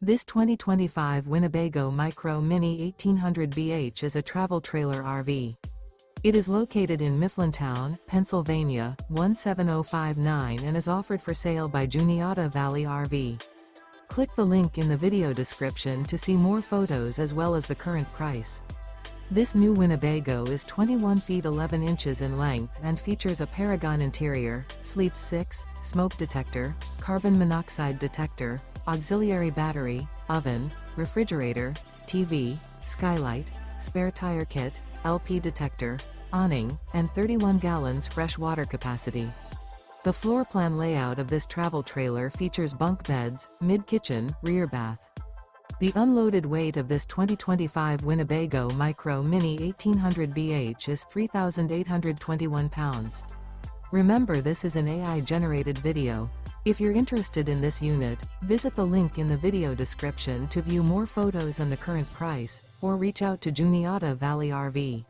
This 2025 Winnebago Micro Mini 1800 BH is a travel trailer RV. It is located in Mifflintown, Pennsylvania, 17059 and is offered for sale by Juniata Valley RV. Click the link in the video description to see more photos as well as the current price. This new Winnebago is 21 feet 11 inches in length and features a Paragon interior, sleep 6, smoke detector, carbon monoxide detector, auxiliary battery, oven, refrigerator, TV, skylight, spare tire kit, LP detector, awning, and 31 gallons fresh water capacity. The floor plan layout of this travel trailer features bunk beds, mid-kitchen, rear bath. The unloaded weight of this 2025 Winnebago Micro Mini 1800 BH is 3,821 pounds. Remember, this is an AI-generated video. If you're interested in this unit, visit the link in the video description to view more photos and the current price, or reach out to Juniata Valley RV.